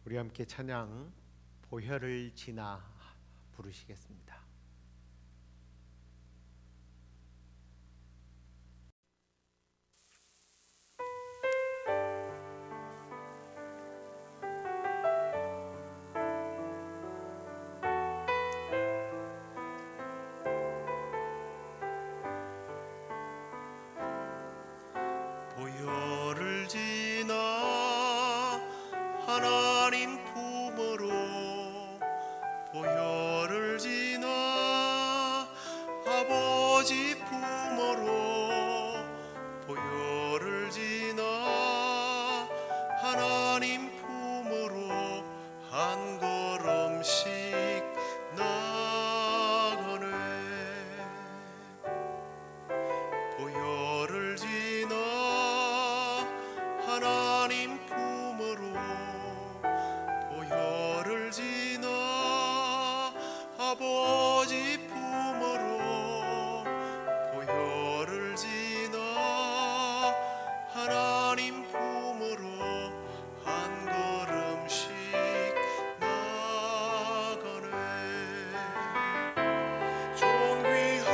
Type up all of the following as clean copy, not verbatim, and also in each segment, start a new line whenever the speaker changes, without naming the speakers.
우리 함께 찬양 보혈을 지나 부르시겠습니다.
보혈을 지나 하나님 품으로, 보혈을 지나 아버지 품으로, 보혈을 지나 하나님 품으로 한 걸음씩 나가네. 보혈을 지나 하나님 품으로, 보혈을 지나 아버지 품으로, 보혈을 지나 하나님 품으로 한 걸음씩 나가네. 존귀한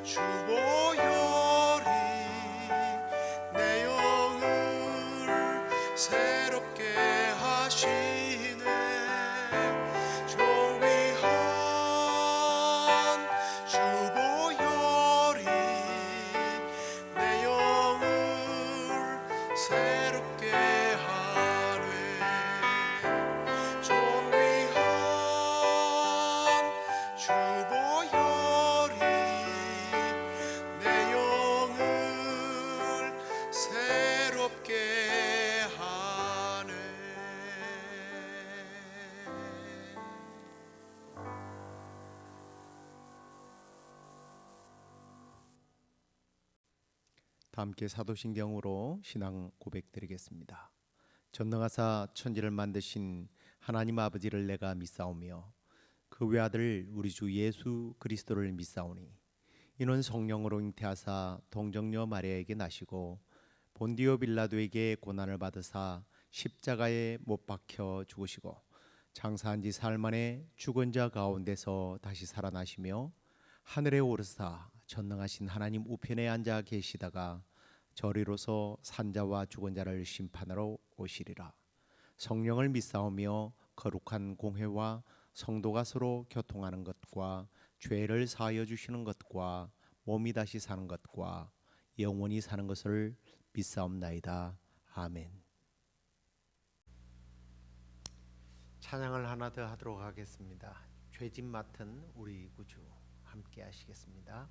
주 보혈이 내 영을 새롭게 하시네. 존귀한 주 보혈이 내 영을 새롭게 하네. 존귀한 주 보혈이 내 영을 새롭게 하네.
다 함께 사도신경으로 신앙 고백드리겠습니다. 전능하사 천지를 만드신 하나님 아버지를 내가 믿사오며 그 외아들 우리 주 예수 그리스도를 믿사오니 이는 성령으로 잉태하사 동정녀 마리아에게 나시고 본디오 빌라도에게 고난을 받으사 십자가에 못 박혀 죽으시고 장사한 지 사흘 만에 죽은 자 가운데서 다시 살아나시며 하늘에 오르사 전능하신 하나님 우편에 앉아 계시다가 저리로서 산자와 죽은 자를 심판하러 오시리라. 성령을 믿사오며 거룩한 공회와 성도가 서로 교통하는 것과 죄를 사하여 주시는 것과 몸이 다시 사는 것과 영원히 사는 것을 믿사옵나이다. 아멘. 찬양을 하나 더 하도록 하겠습니다. 죄짐 맡은 우리 구주 함께 하시겠습니다.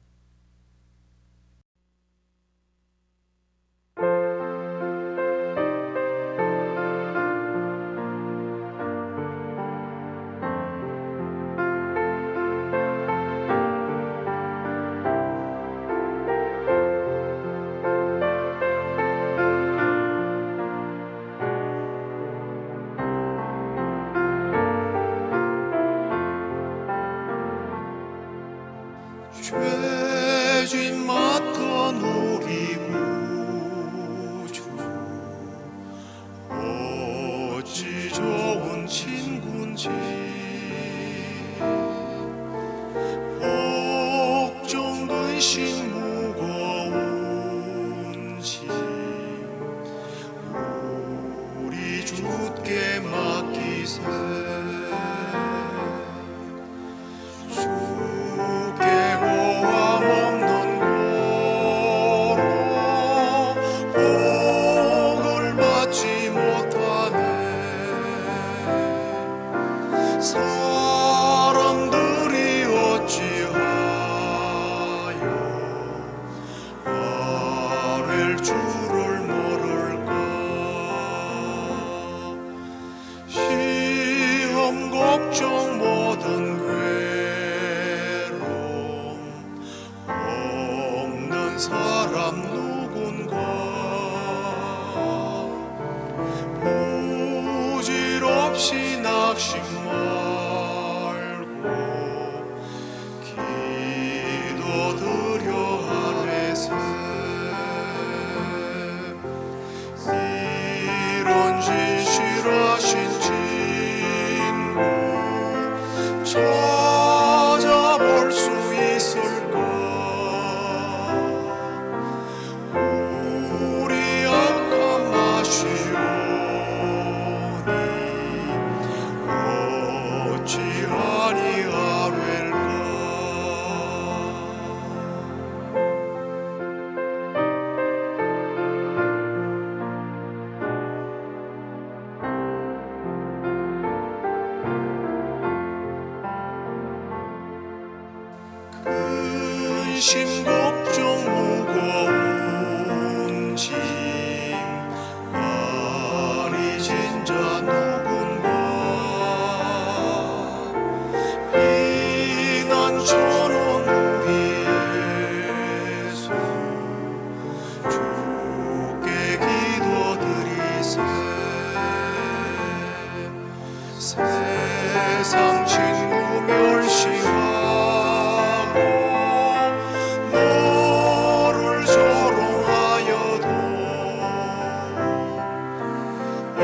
죄짐 맡은 우리 구주 어찌 좋은 친구인지, 복종 근심 무거운 짐 우리 주께 맡기세. 사람들이 어찌하여 아랠 줄을 모를까. 시험 걱정 모든 괴로움 없는 사람 누군가. 부질없이 낙심 말고 기도드려 하네세. 이런 지 세상 친구 멸시하고 너를 조롱하여도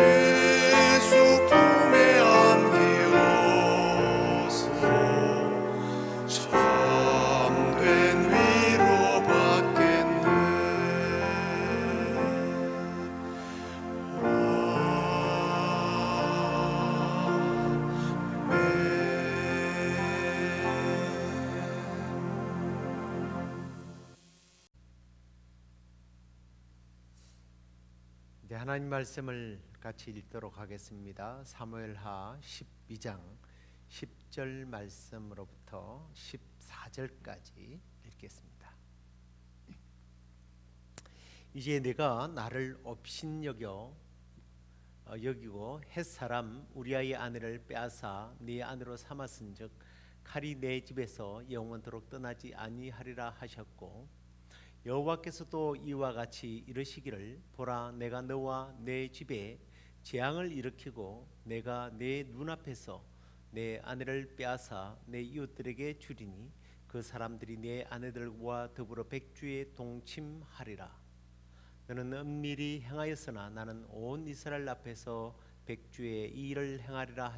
예수 품에 안기어서 참된 위로 받겠네.
이제 하나님 말씀을 같이 읽도록 하겠습니다. 사무엘하 12장 10절 말씀으로부터 14절까지 읽겠습니다. 이제 내가 나를 업신여기고 헷사람 우리아의 아내를 빼앗아 네 아내로 삼았은즉 칼이 내 집에서 영원토록 떠나지 아니하리라 하셨고, 여호와께서도 이와 같이 이르시기를 보라, 내가 너와 내 집에 재앙을 일으키고 내가 내 눈앞에서 내 아내를 빼앗아 내 이웃들에게 주리니 그 사람들이 내 아내들과 더불어 백주에 동침하리라. 너는 은밀히 행하였으나 나는 온 이스라엘 앞에서 백주에 이 일을 행하리라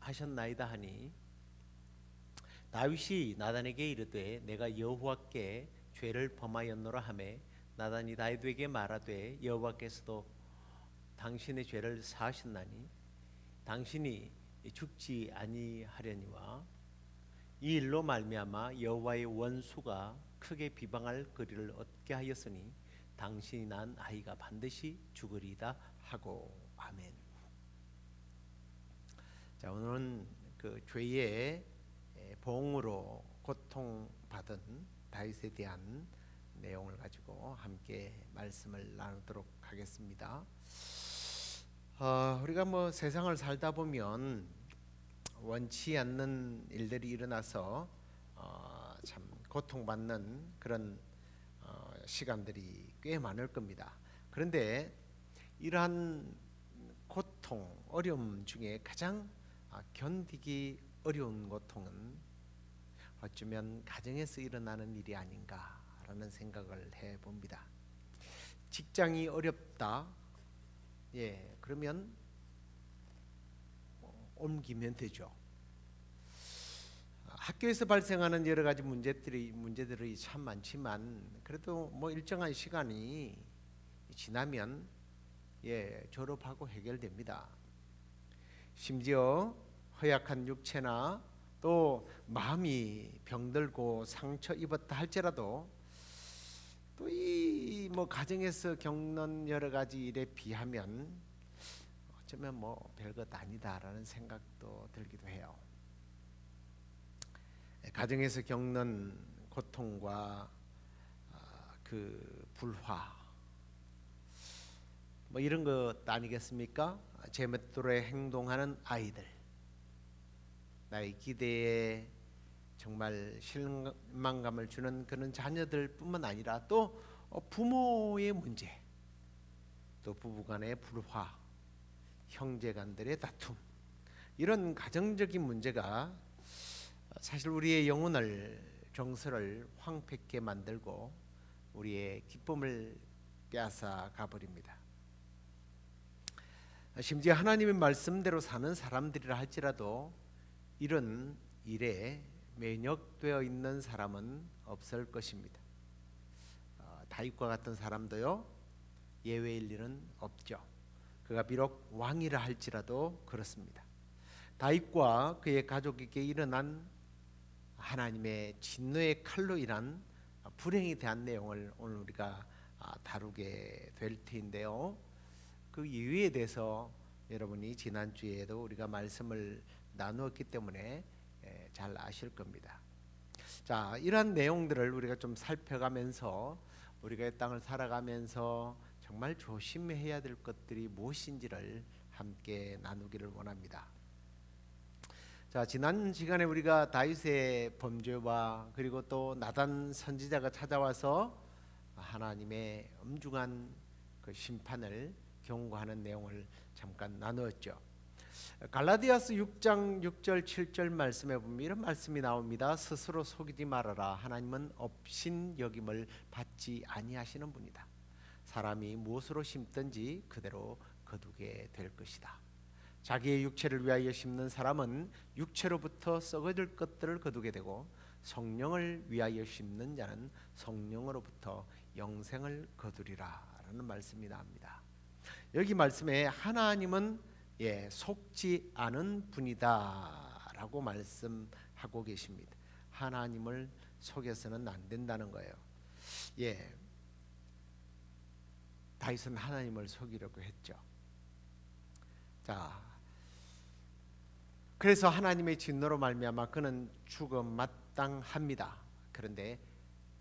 하셨나이다 하니, 다윗이 나단에게 이르되 내가 여호와께 죄를 범하였노라 하매, 나단이 다윗에게 말하되 여호와께서도 당신의 죄를 사하셨나니 당신이 죽지 아니하려니와 이 일로 말미암아 여호와의 원수가 크게 비방할 거리를 얻게 하였으니 당신이 낳은 아이가 반드시 죽으리이다 하고. 아멘. 자, 오늘은 그 죄의 봉으로 고통받은 다윗에 대한 내용을 가지고 함께 말씀을 나누도록 하겠습니다. 우리가 뭐 세상을 살다 보면 원치 않는 일들이 일어나서 참 고통받는 그런 시간들이 꽤 많을 겁니다. 그런데 이러한 고통, 어려움 중에 가장 견디기 어려운 고통은 어쩌면 가정에서 일어나는 일이 아닌가라는 생각을 해봅니다. 직장이 어렵다, 그러면 옮기면 되죠. 학교에서 발생하는 여러 가지 문제들이 참 많지만 그래도 뭐 일정한 시간이 지나면 졸업하고 해결됩니다. 심지어 허약한 육체나 또 마음이 병들고 상처 입었다 할지라도 또 이 뭐 가정에서 겪는 여러 가지 일에 비하면 어쩌면 뭐 별것 아니다라는 생각도 들기도 해요. 가정에서 겪는 고통과 그 불화 뭐 이런 것 아니겠습니까? 제멋대로 행동하는 아이들, 나의 기대에 정말 실망감을 주는 그런 자녀들뿐만 아니라 또 부모의 문제, 또 부부간의 불화, 형제간들의 다툼, 이런 가정적인 문제가 사실 우리의 영혼을, 정서를 황폐케 만들고 우리의 기쁨을 빼앗아 가버립니다. 심지어 하나님의 말씀대로 사는 사람들이라 할지라도 이런 일에 면역되어 있는 사람은 없을 것입니다. 다윗과 같은 사람도요, 예외일 일은 없죠. 그가 비록 왕이라 할지라도 그렇습니다. 다윗과 그의 가족에게 일어난 하나님의 진노의 칼로 인한 불행에 대한 내용을 오늘 우리가 다루게 될 텐데요. 그 이유에 대해서 여러분이 지난주에도 우리가 말씀을 나누었기 때문에 잘 아실 겁니다. 자, 이러한 내용들을 우리가 좀 살펴가면서 우리가 이 땅을 살아가면서 정말 조심해야 될 것들이 무엇인지를 함께 나누기를 원합니다. 자, 지난 시간에 우리가 다윗의 범죄와 그리고 또 나단 선지자가 찾아와서 하나님의 엄중한 그 심판을 경고하는 내용을 잠깐 나누었죠. 갈라디아서 6장 6절 7절 말씀에 보면 이런 말씀이 나옵니다. 스스로 속이지 말아라. 하나님은 업신 여김을 받지 아니하시는 분이다. 사람이 무엇으로 심든지 그대로 거두게 될 것이다. 자기의 육체를 위하여 심는 사람은 육체로부터 썩어질 것들을 거두게 되고, 성령을 위하여 심는 자는 성령으로부터 영생을 거두리라 라는 말씀이 나옵니다. 여기 말씀에 하나님은 속지 않은 분이다 라고 말씀하고 계십니다. 하나님을 속여서는 안 된다는 거예요. 다윗은 하나님을 속이려고 했죠. 자, 그래서 하나님의 진노로 말미암아 그는 죽음 마땅합니다. 그런데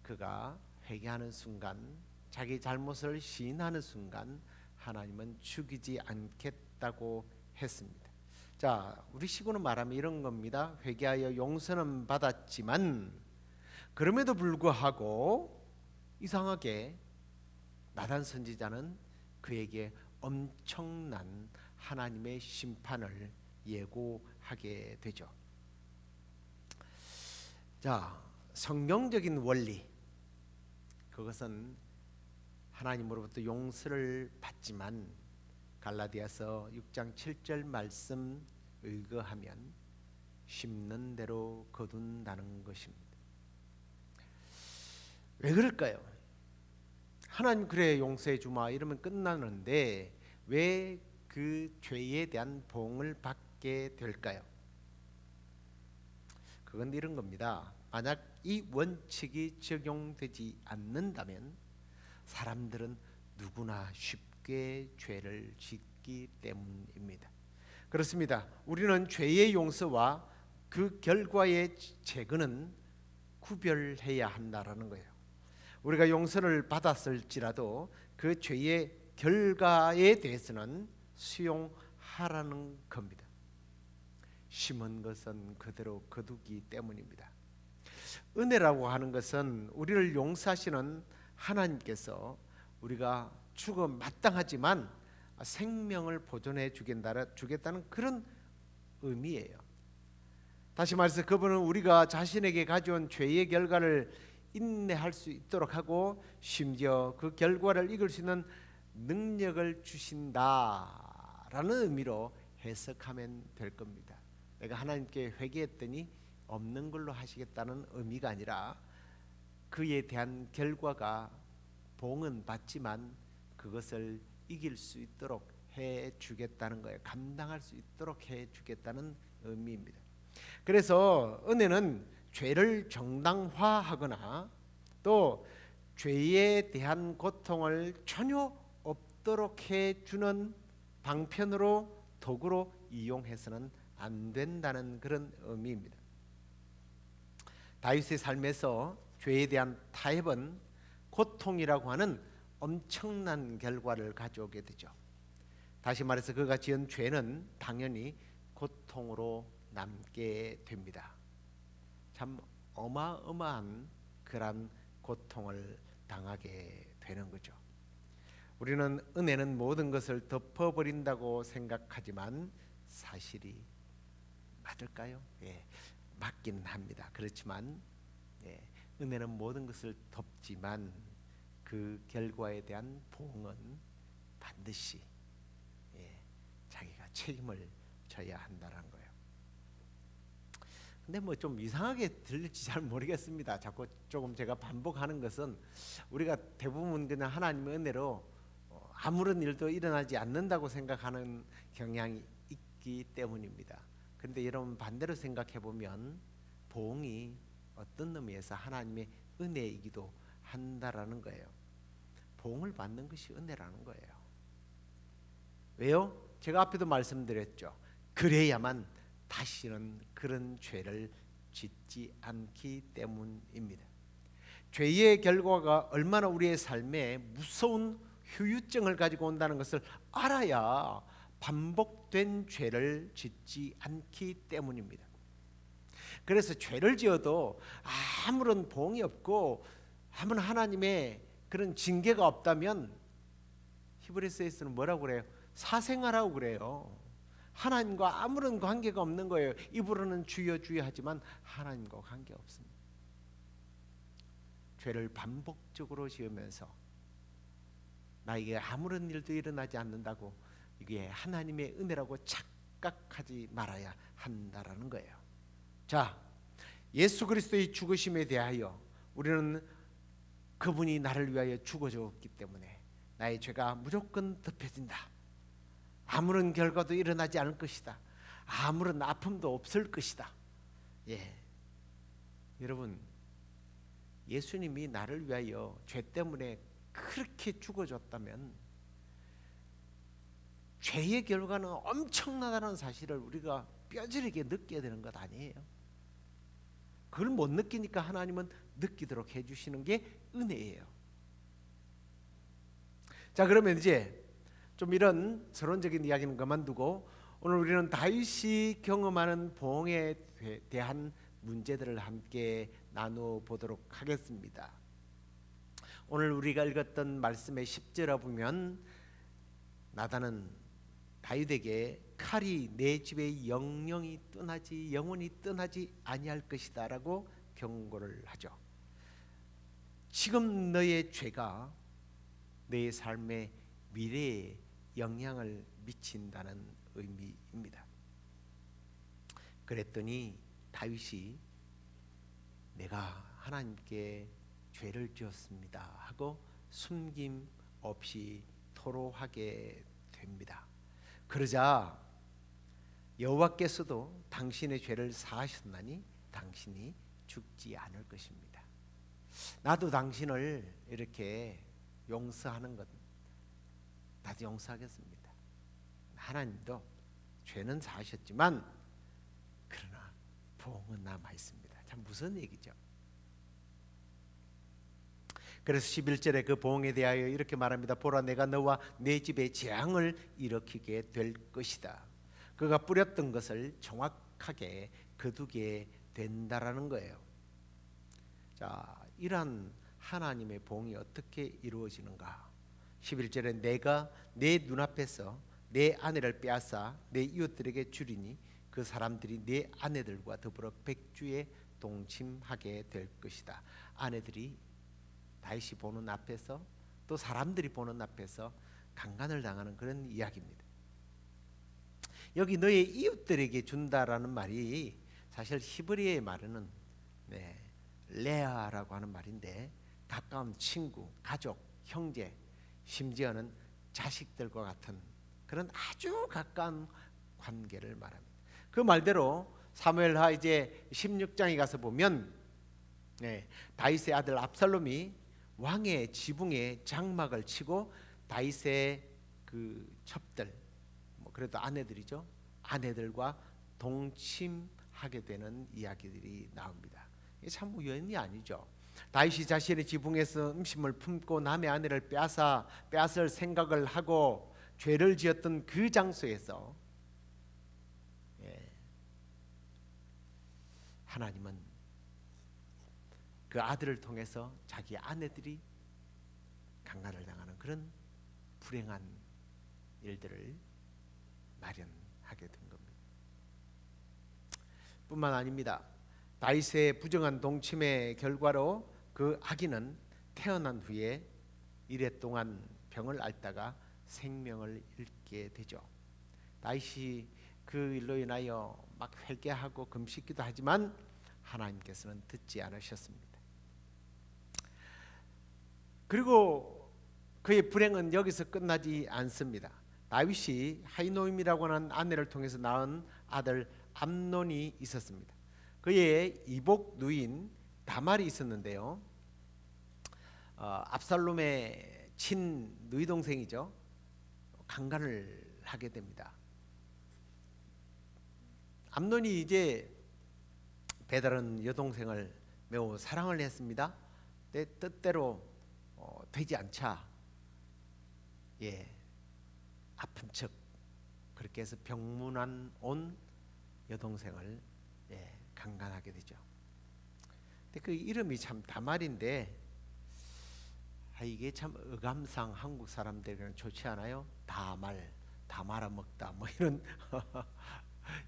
그가 회개하는 순간, 자기 잘못을 시인하는 순간 하나님은 죽이지 않겠다고 했습니다. 자, 우리 시구는 말하면 이런 겁니다. 회개하여 용서는 받았지만 그럼에도 불구하고 이상하게 나단 선지자는 그에게 엄청난 하나님의 심판을 예고하게 되죠. 자, 성경적인 원리, 그것은 하나님으로부터 용서를 받지만 갈라디아서 6장 7절 말씀 의거하면 심는 대로 거둔다는 것입니다. 왜 그럴까요? 하나님 그래 용서해 주마 이러면 끝나는데 왜 그 죄에 대한 보응을 받게 될까요? 그건 이런 겁니다. 만약 이 원칙이 적용되지 않는다면 사람들은 누구나 쉽게 죄를 짓기 때문입니다. 그렇습니다. 우리는 죄의 용서와 그 결과의 재건은 구별해야 한다라는 거예요. 우리가 용서를 받았을지라도 그 죄의 결과에 대해서는 수용하라는 겁니다. 심은 것은 그대로 거두기 때문입니다. 은혜라고 하는 것은 우리를 용서하시는 하나님께서 우리가 죽어 마땅하지만 생명을 보존해 주겠다는 그런 의미예요. 다시 말해서 그분은 우리가 자신에게 가져온 죄의 결과를 인내할 수 있도록 하고 심지어 그 결과를 이길 수 있는 능력을 주신다라는 의미로 해석하면 될 겁니다. 내가 하나님께 회개했더니 없는 걸로 하시겠다는 의미가 아니라 그에 대한 결과가 보응은 받지만 그것을 이길 수 있도록 해주겠다는 거예요. 감당할 수 있도록 해주겠다는 의미입니다. 그래서 은혜는 죄를 정당화하거나 또 죄에 대한 고통을 전혀 없도록 해주는 방편으로 도구로 이용해서는 안 된다는 그런 의미입니다. 다윗의 삶에서 죄에 대한 타협은 고통이라고 하는 엄청난 결과를 가져오게 되죠. 다시 말해서 그가 지은 죄는 당연히 고통으로 남게 됩니다. 참 어마어마한 그런 고통을 당하게 되는 거죠. 우리는 은혜는 모든 것을 덮어버린다고 생각하지만 사실이 맞을까요? 맞긴 합니다. 그렇지만 은혜는 모든 것을 덮지만 그 결과에 대한 보응은 반드시 자기가 책임을 져야 한다는 거예요. 근데 뭐 좀 이상하게 들릴지 잘 모르겠습니다. 자꾸 조금 제가 반복하는 것은 우리가 대부분 그냥 하나님의 은혜로 아무런 일도 일어나지 않는다고 생각하는 경향이 있기 때문입니다. 그런데 여러분 반대로 생각해 보면 보응이 어떤 의미에서 하나님의 은혜이기도 한다라는 거예요. 보응을 받는 것이 은혜라는 거예요. 왜요? 제가 앞에도 말씀드렸죠. 그래야만 다시는 그런 죄를 짓지 않기 때문입니다. 죄의 결과가 얼마나 우리의 삶에 무서운 후유증을 가지고 온다는 것을 알아야 반복된 죄를 짓지 않기 때문입니다. 그래서 죄를 지어도 아무런 보응이 없고 아무런 하나님의 그런 징계가 없다면 히브리서에서는 뭐라고 그래요? 사생아라고 그래요.
하나님과 아무런 관계가 없는 거예요. 입으로는 주여 주여 하지만 하나님과 관계 없습니다. 죄를 반복적으로 지으면서 나에게 아무런 일도 일어나지 않는다고 이게 하나님의 은혜라고 착각하지 말아야 한다라는 거예요. 자, 예수 그리스도의 죽으심에 대하여 우리는 그분이 나를 위하여 죽어졌기 때문에 나의 죄가 무조건 덮여진다. 아무런 결과도 일어나지 않을 것이다. 아무런 아픔도 없을 것이다. 예, 여러분, 예수님이 나를 위하여 죄 때문에 그렇게 죽어졌다면 죄의 결과는 엄청나다는 사실을 우리가 뼈저리게 느껴야 되는 것 아니에요? 그걸 못 느끼니까 하나님은 느끼도록 해주시는 게 은혜예요. 자, 그러면 이제 좀 이런 서론적인 이야기는 그만두고 오늘 우리는 다윗이 경험하는 보응에 대한 문제들을 함께 나누어 보도록 하겠습니다. 오늘 우리가 읽었던 말씀의 10절에 보면 나단은 다윗에게 칼이 내 집에 영영이 떠나지 영원히 떠나지 아니할 것이다 라고 경고를 하죠. 지금 너의 죄가 너의 삶의 미래에 영향을 미친다는 의미입니다. 그랬더니 다윗이 내가 하나님께 죄를 지었습니다 하고 숨김 없이 토로하게 됩니다. 그러자 여호와께서도 당신의 죄를 사하셨나니 당신이 죽지 않을 것입니다. 나도 당신을 이렇게 용서하는 것 나도 용서하겠습니다. 하나님도 죄는 사하셨지만 그러나 보응은 남아 있습니다. 참 무슨 얘기죠? 그래서 11절에 그 보응에 대하여 이렇게 말합니다. 보라, 내가 너와 내 집에 재앙을 일으키게 될 것이다. 그가 뿌렸던 것을 정확하게 거두게 된다라는 거예요. 자, 이러한 하나님의 보응이 어떻게 이루어지는가? 11절에 내가 내 눈앞에서 내 아내를 빼앗아 내 이웃들에게 주리니 그 사람들이 내 아내들과 더불어 백주에 동침하게 될 것이다. 아내들이 다윗이 보는 앞에서 또 사람들이 보는 앞에서 강간을 당하는 그런 이야기입니다. 여기 너의 이웃들에게 준다라는 말이 사실 히브리어의 말은 레아라고 하는 말인데 가까운 친구, 가족, 형제, 심지어는 자식들과 같은 그런 아주 가까운 관계를 말합니다. 그 말대로 사무엘하 이제 16장에 가서 보면 다윗의 아들 압살롬이 왕의 지붕에 장막을 치고 다윗의 그 첩들, 그래도 아내들이죠. 아내들과 동침하게 되는 이야기들이 나옵니다. 이게 참 우연이 아니죠. 다윗이 자신의 지붕에서 음식을 품고 남의 아내를 빼앗을 생각을 하고 죄를 지었던 그 장소에서 하나님은 그 아들을 통해서 자기 아내들이 강간을 당하는 그런 불행한 일들을 마련하게 된 겁니다. 뿐만 아닙니다. 다윗의 부정한 동침의 결과로 그 아기는 태어난 후에 이래 동안 병을 앓다가 생명을 잃게 되죠. 다윗이 그 일로 인하여 막 회개하고 금식기도 하지만 하나님께서는 듣지 않으셨습니다. 그리고 그의 불행은 여기서 끝나지 않습니다. 다윗이 하이노임이라고 하는 아내를 통해서 낳은 아들 암논이 있었습니다. 그의 이복 누인 다말이 있었는데요. 압살롬의 친 누이 동생이죠. 강간을 하게 됩니다. 암논이 이제 배다른 여동생을 매우 사랑을 했습니다. 내 뜻대로 되지 않자 아픈 척 그렇게 해서 병문안 온 여동생을 강간하게 되죠. 근데 그 이름이 참 다말인데 이게 참 어감상 한국 사람들에게는 좋지 않아요? 다말, 다 말아먹다 뭐 이런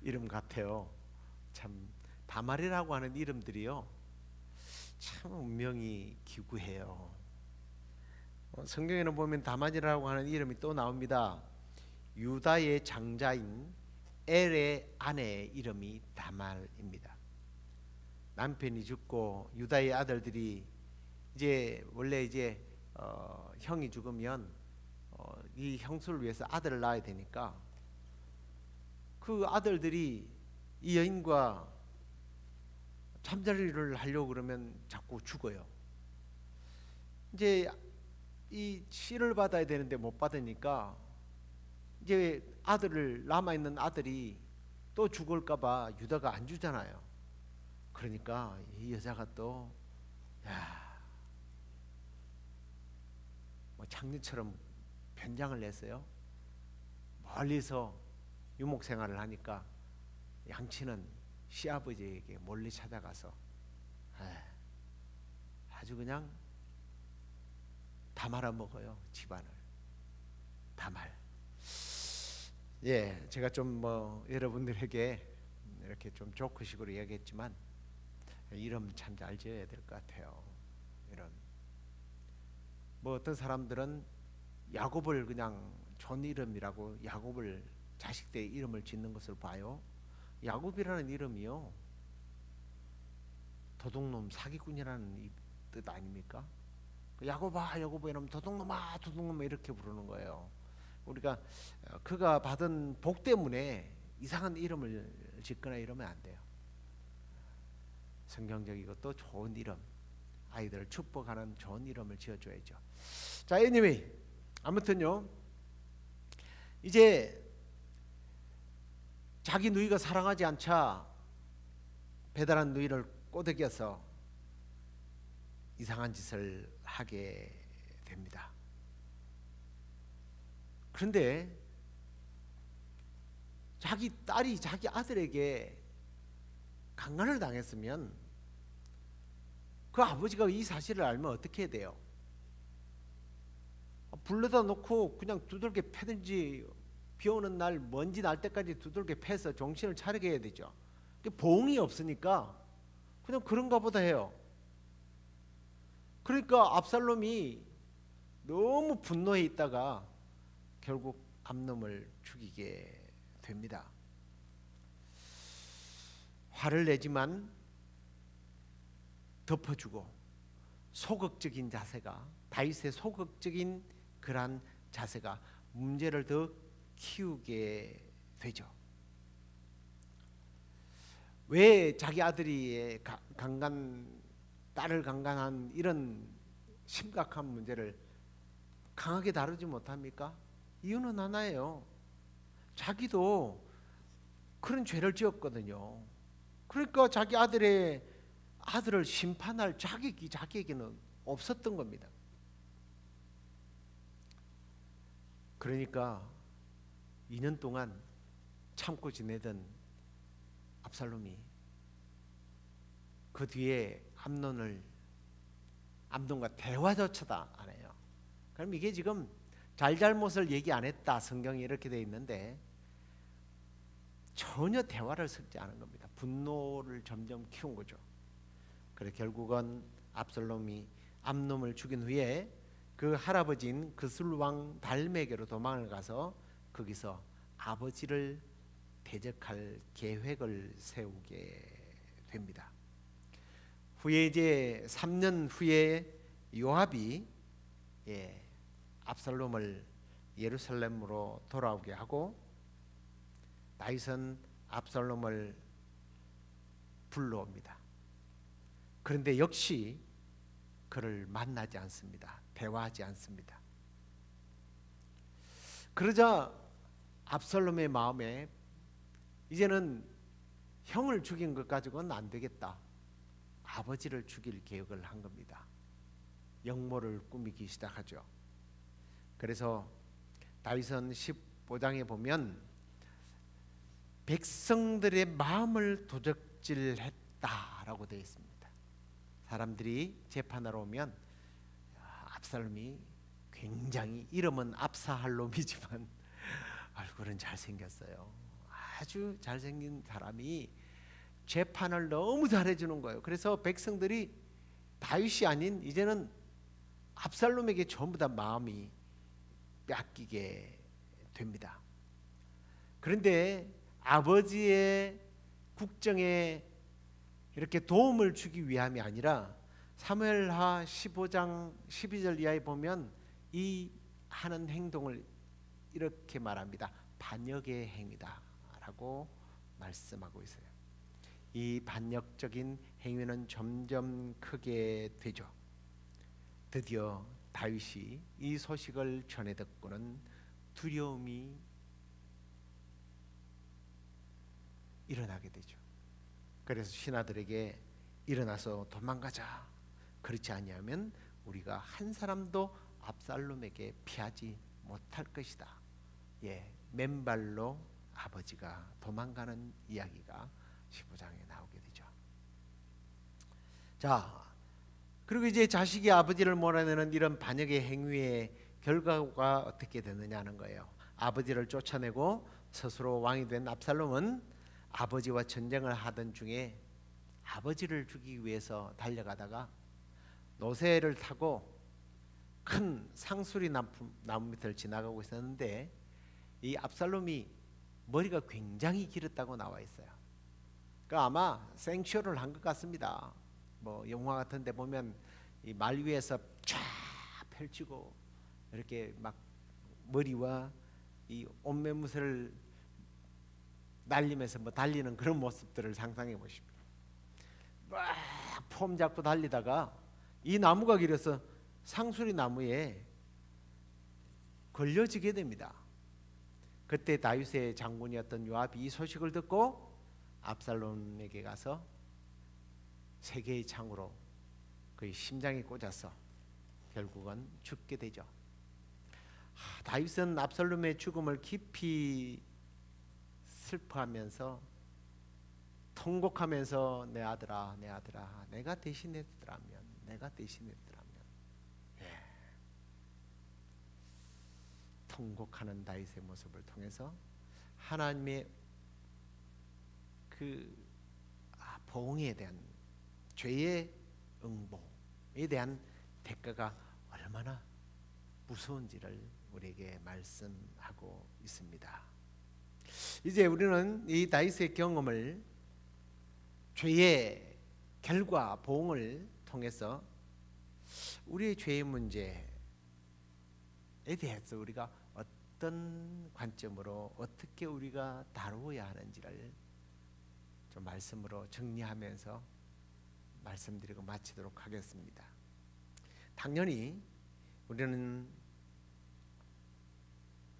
이름 같아요. 참 다말이라고 하는 이름들이요, 참 운명이 기구해요. 성경에는 보면 다말이라고 하는 이름이 또 나옵니다. 유다의 장자인 엘의 아내의 이름이 다말입니다. 남편이 죽고 유다의 아들들이 이제 원래 이제 형이 죽으면 이 형수를 위해서 아들을 낳아야 되니까 그 아들들이 이 여인과 잠자리를 하려고 그러면 자꾸 죽어요. 이제 이 씨를 받아야 되는데 못 받으니까 이제 아들을 남아 있는 아들이 또 죽을까봐 유다가 안 주잖아요. 그러니까 이 여자가 또 뭐 장님처럼 변장을 냈어요. 멀리서 유목 생활을 하니까 양치는 시아버지에게 몰래 찾아가서 아주 그냥 다 말아먹어요. 집안을 다 말. 예, 제가 좀 뭐 여러분들에게 이렇게 좀 조크식으로 이야기했지만 이름 참 잘 지어야 될 것 같아요. 이런 뭐 어떤 사람들은 야곱을 그냥 존 이름이라고 야곱을 자식들의 이름을 짓는 것을 봐요. 야곱이라는 이름이요, 도둑놈 사기꾼이라는 뜻 아닙니까? 야곱아 야곱아 이러면 도둑놈아 도둑놈아 이렇게 부르는 거예요. 우리가 그가 받은 복 때문에 이상한 이름을 짓거나 이러면 안 돼요. 성경적이고 또 좋은 이름, 아이들을 축복하는 좋은 이름을 지어줘야죠. 자, anyway, 아무튼요, 이제 자기 누이가 사랑하지 않자 배달한 누이를 꼬드겨서 이상한 짓을 하게 됩니다. 그런데 자기 딸이 자기 아들에게 강간을 당했으면 그 아버지가 이 사실을 알면 어떻게 해야 돼요? 불러다 놓고 그냥 두들겨 패든지, 비 오는 날 먼지 날 때까지 두들겨 패서 정신을 차리게 해야 되죠. 보응이 없으니까 그냥 그런가 보다 해요. 그러니까 압살롬이 너무 분노해 있다가 결국 암놈을 죽이게 됩니다. 화를 내지만 덮어주고 소극적인 자세가, 다윗의 소극적인 그러한 자세가 문제를 더 키우게 되죠. 왜 자기 아들이 딸을 강간한 이런 심각한 문제를 강하게 다루지 못합니까? 이유는 하나예요. 자기도 그런 죄를 지었거든요. 그러니까 자기 아들을 심판할 자격이 자기에게는 없었던 겁니다. 그러니까 2년 동안 참고 지내던 압살롬이 그 뒤에 암논과 대화조차도 안 해요. 그럼 이게 지금 잘잘못을 얘기 안 했다, 성경이 이렇게 되어 있는데 전혀 대화를 섞지 않은 겁니다. 분노를 점점 키운 거죠. 그래 결국은 압살롬이 암논을 죽인 후에 그 할아버지인 그술왕 달메게로 도망을 가서 거기서 아버지를 대적할 계획을 세우게 됩니다. 후에 이제 3년 후에 요압이 압살롬을 예루살렘으로 돌아오게 하고 다윗은 압살롬을 불러옵니다. 그런데 역시 그를 만나지 않습니다. 대화하지 않습니다. 그러자 압살롬의 마음에 이제는 형을 죽인 것 가지고는 안 되겠다. 아버지를 죽일 계획을 한 겁니다. 역모를 꾸미기 시작하죠. 그래서 다윗은 15장에 보면 백성들의 마음을 도적질했다라고 되어 있습니다. 사람들이 재판하러 오면 압살롬이 굉장히, 이름은 압사할롬이지만 얼굴은 잘생겼어요. 아주 잘생긴 사람이 재판을 너무 잘해주는 거예요. 그래서 백성들이 다윗이 아닌 이제는 압살롬에게 전부 다 마음이 뺏기게 됩니다. 그런데 아버지의 국정에 이렇게 도움을 주기 위함이 아니라 사무엘하 15장 12절 이하에 보면 이 하는 행동을 이렇게 말합니다. 반역의 행위다라고 말씀하고 있어요. 이 반역적인 행위는 점점 크게 되죠. 드디어 다윗이 이 소식을 전해 듣고는 두려움이 일어나게 되죠. 그래서 신하들에게 일어나서 도망가자. 그렇지 아니하면 우리가 한 사람도 압살롬에게 피하지 못할 것이다. 맨발로 아버지가 도망가는 이야기가 15장에 나오게 되죠. 자, 그리고 이제 자식이 아버지를 몰아내는 이런 반역의 행위의 결과가 어떻게 되느냐는 거예요. 아버지를 쫓아내고 스스로 왕이 된 압살롬은 아버지와 전쟁을 하던 중에 아버지를 죽이기 위해서 달려가다가 노새를 타고 큰 상수리 나무 밑을 지나가고 있었는데 이 압살롬이 머리가 굉장히 길었다고 나와 있어요. 그러니까 아마 생쇼를 한 것 같습니다. 뭐 영화 같은 데 보면 이 말 위에서 쫙 펼치고 이렇게 막 머리와 이 옷매무새를 날리면서 뭐 달리는 그런 모습들을 상상해 보십시오. 막 폼 잡고 달리다가 이 나무가 길어서 상수리 나무에 걸려지게 됩니다. 그때 다윗의 장군이었던 요압이 이 소식을 듣고 압살롬에게 가서 세 개의 창으로 그의 심장에 꽂아서 결국은 죽게 되죠. 다윗은 압살롬의 죽음을 깊이 슬퍼하면서 통곡하면서 내 아들아 내가 대신했더라면 통곡하는 다윗의 모습을 통해서 하나님의 그 보응에 대한 죄의 응보에 대한 대가가 얼마나 무서운지를 우리에게 말씀하고 있습니다. 이제 우리는 이 다윗의 경험을 죄의 결과 보응을 통해서 우리의 죄의 문제에 대해서 우리가 어떤 관점으로 어떻게 우리가 다루어야 하는지를 좀 말씀으로 정리하면서 말씀드리고 마치도록 하겠습니다. 당연히 우리는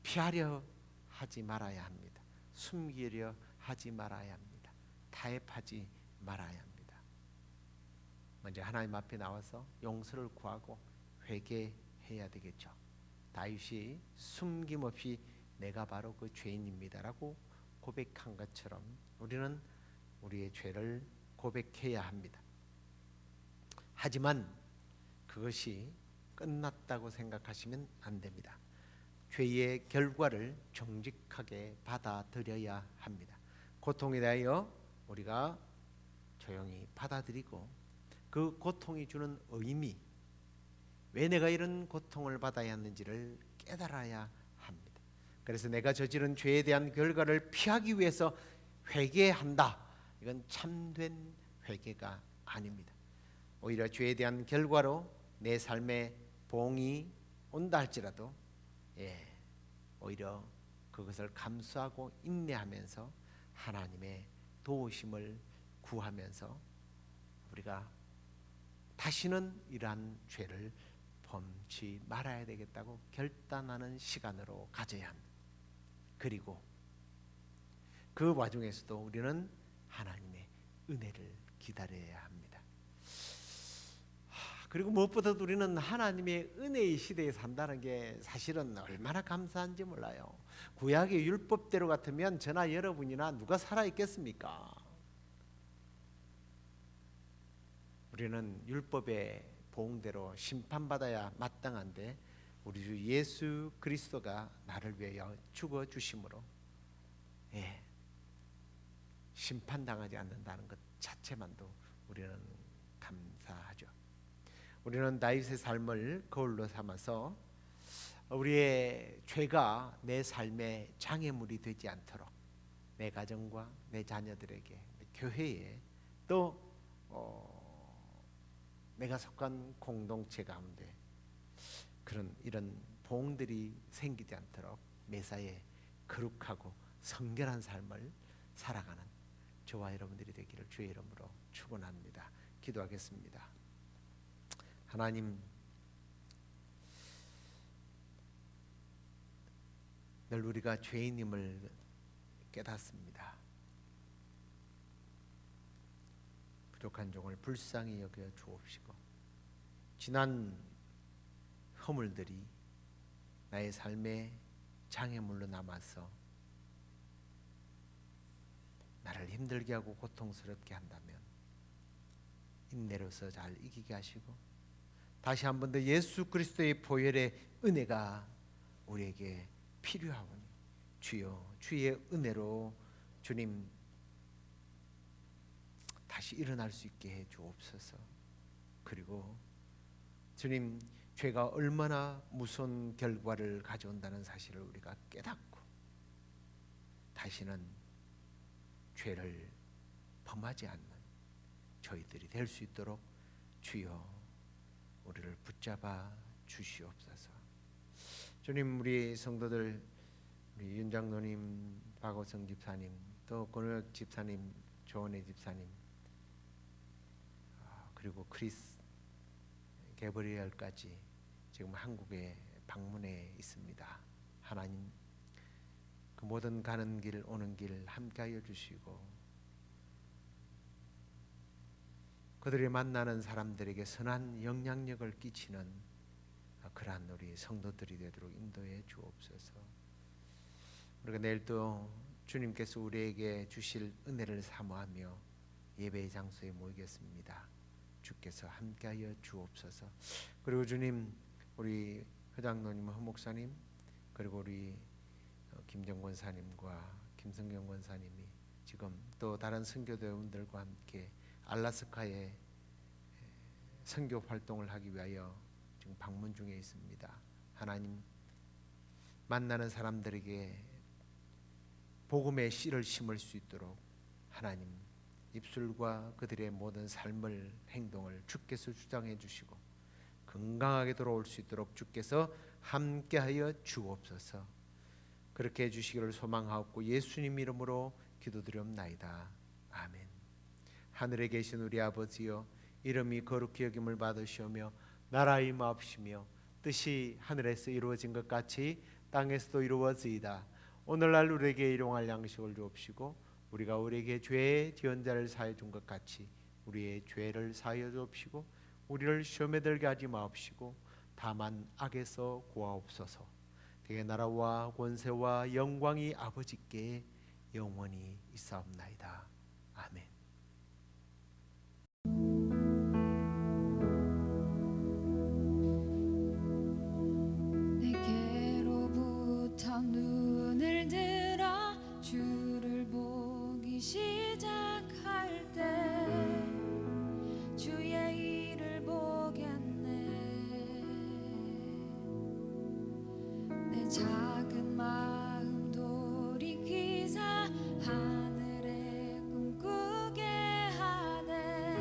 피하려 하지 말아야 합니다. 숨기려 하지 말아야 합니다. 타협하지 말아야 합니다. 먼저 하나님 앞에 나와서 용서를 구하고 회개해야 되겠죠. 다윗이 숨김없이 내가 바로 그 죄인입니다라고 고백한 것처럼 우리는 우리의 죄를 고백해야 합니다. 하지만 그것이 끝났다고 생각하시면 안 됩니다. 죄의 결과를 정직하게 받아들여야 합니다. 고통에 대하여 우리가 조용히 받아들이고 그 고통이 주는 의미, 왜 내가 이런 고통을 받아야 하는지를 깨달아야 합니다. 그래서 내가 저지른 죄에 대한 결과를 피하기 위해서 회개한다. 이건 참된 회개가 아닙니다. 오히려 죄에 대한 결과로 내 삶에 보응이 온다 할지라도 오히려 그것을 감수하고 인내하면서 하나님의 도우심을 구하면서 우리가 다시는 이러한 죄를 범치 말아야 되겠다고 결단하는 시간으로 가져야 합니다. 그리고 그 와중에서도 우리는 하나님의 은혜를 기다려야 합니다. 그리고 무엇보다도 우리는 하나님의 은혜의 시대에 산다는 게 사실은 얼마나 감사한지 몰라요. 구약의 율법대로 같으면 저나 여러분이나 누가 살아있겠습니까? 우리는 율법의 보응대로 심판받아야 마땅한데 우리 주 예수 그리스도가 나를 위하여 죽어 주심으로 심판당하지 않는다는 것 자체만도 우리는 감사하죠. 우리는 다윗의 삶을 거울로 삼아서 우리의 죄가 내 삶의 장애물이 되지 않도록 내 가정과 내 자녀들에게, 교회에, 또 내가 속한 공동체 가운데 이런 보응들이 생기지 않도록 매사에 거룩하고 성결한 삶을 살아가는 저와 여러분들이 되기를 주의 이름으로 축원합니다. 기도하겠습니다. 하나님, 늘 우리가 죄인임을 깨닫습니다. 부족한 종을 불쌍히 여겨 주옵시고, 지난 허물들이 나의 삶의 장애물로 남아서 나를 힘들게 하고 고통스럽게 한다면 인내로서 잘 이기게 하시고, 다시 한 번 더 예수 그리스도의 보혈의 은혜가 우리에게 필요하오니 주여, 주의 은혜로 주님 다시 일어날 수 있게 해 주옵소서. 그리고 주님, 죄가 얼마나 무서운 결과를 가져온다는 사실을 우리가 깨닫고 다시는 죄를 범하지 않는 저희들이 될 수 있도록 주여 우리를 붙잡아 주시옵소서. 주님, 우리 성도들, 우리 윤장로님, 박호성 집사님, 또 권혁 집사님, 조은혜 집사님, 그리고 크리스 게브리엘까지 지금 한국에 방문해 있습니다. 하나님, 그 모든 가는 길 오는 길 함께하여 주시고, 그들이 만나는 사람들에게 선한 영향력을 끼치는 그러한 우리 성도들이 되도록 인도해 주옵소서. 우리가 내일 또 주님께서 우리에게 주실 은혜를 사모하며 예배의 장소에 모이겠습니다. 주께서 함께하여 주옵소서. 그리고 주님, 우리 회장노님, 허목사님, 그리고 우리 김정 권사님과 김성경 권사님이 지금 또 다른 선교대원들과 함께 알라스카에 선교 활동을 하기 위하여 지금 방문 중에 있습니다. 하나님, 만나는 사람들에게 복음의 씨를 심을 수 있도록 하나님, 입술과 그들의 모든 삶을, 행동을 주께서 주장해 주시고 건강하게 돌아올 수 있도록 주께서 함께하여 주옵소서. 그렇게 해주시기를 소망하옵고 예수님 이름으로 기도드리옵나이다. 아멘. 하늘에 계신 우리 아버지여, 이름이 거룩히 여김을 받으시오며 나라의 임하옵시며 뜻이 하늘에서 이루어진 것 같이 땅에서도 이루어지이다. 오늘날 우리에게 일용할 양식을 주옵시고, 우리가 우리에게 죄의 지은 자를 사하여 준 것 같이 우리의 죄를 사하여 주옵시고, 우리를 시험에 들게 하지 마옵시고 다만 악에서 구하옵소서. 대개 나라와 권세와 영광이 아버지께 영원히 있사옵나이다. 아멘.
내게로부터 눈을 들어 주를 보기 시작할 때 주의 일을 보겠네. 내 작은 마음 돌이키사 하늘에 꿈꾸게 하네.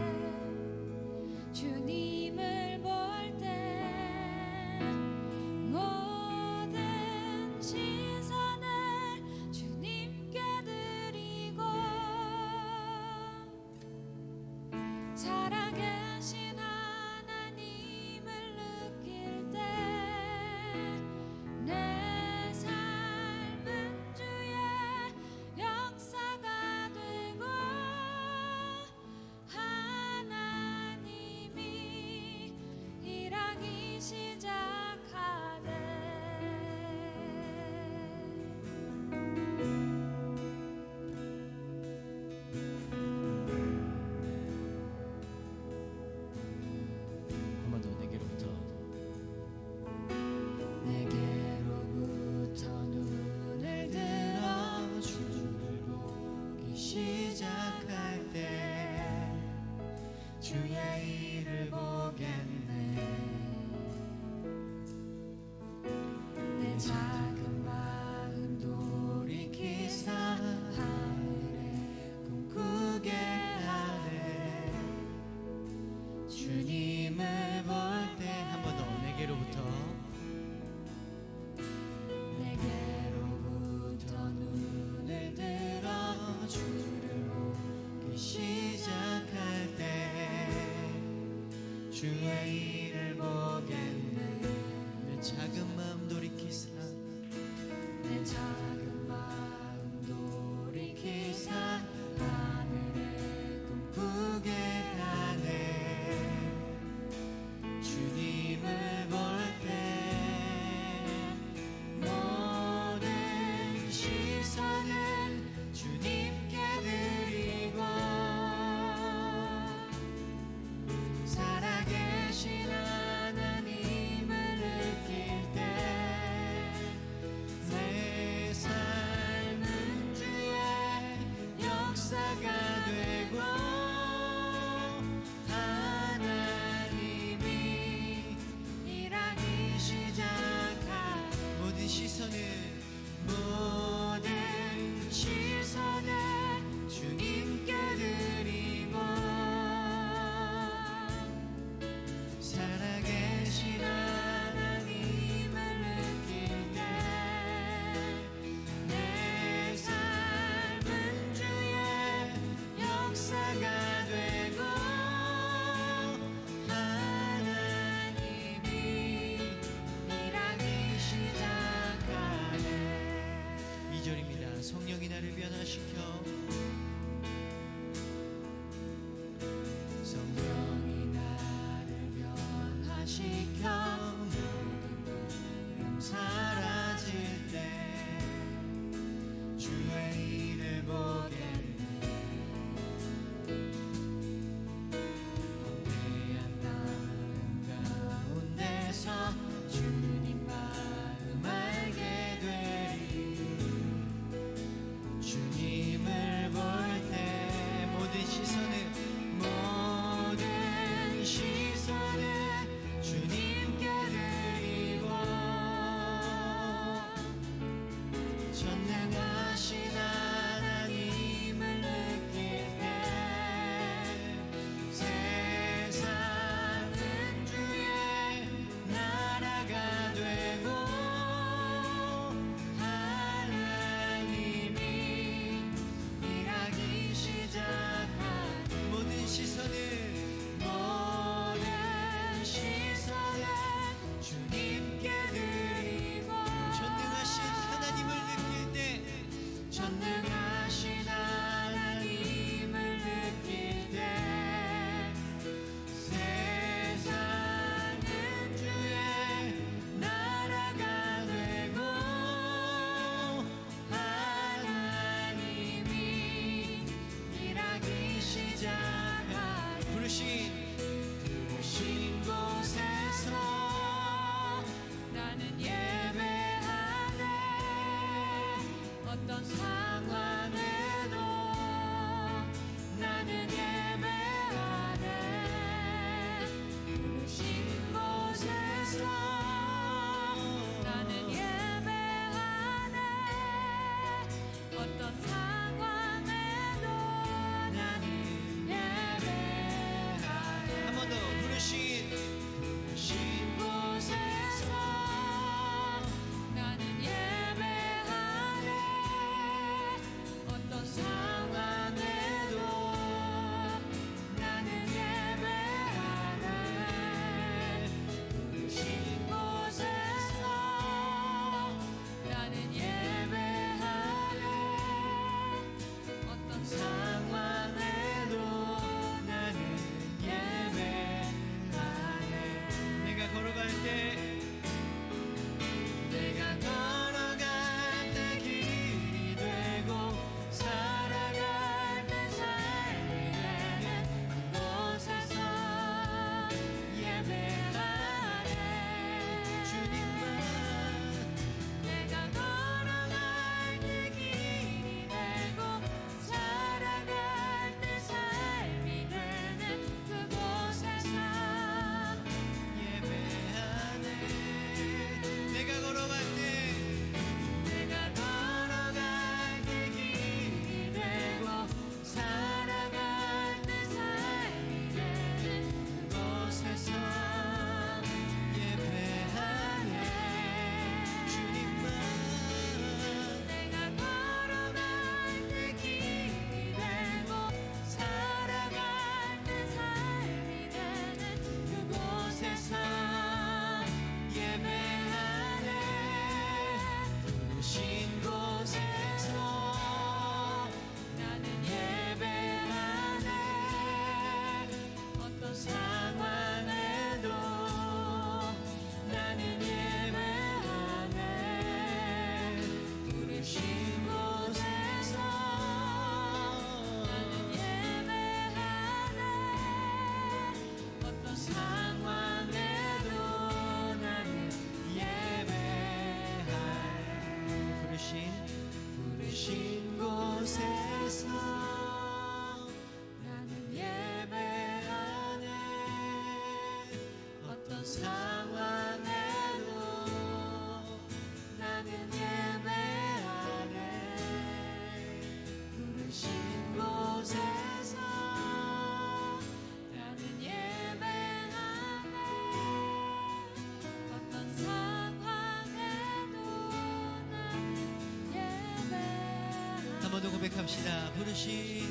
번 더 고백합시다. 부르신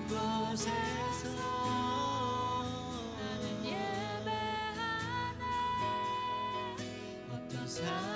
곳에서
나는 예배하네
어떤 사람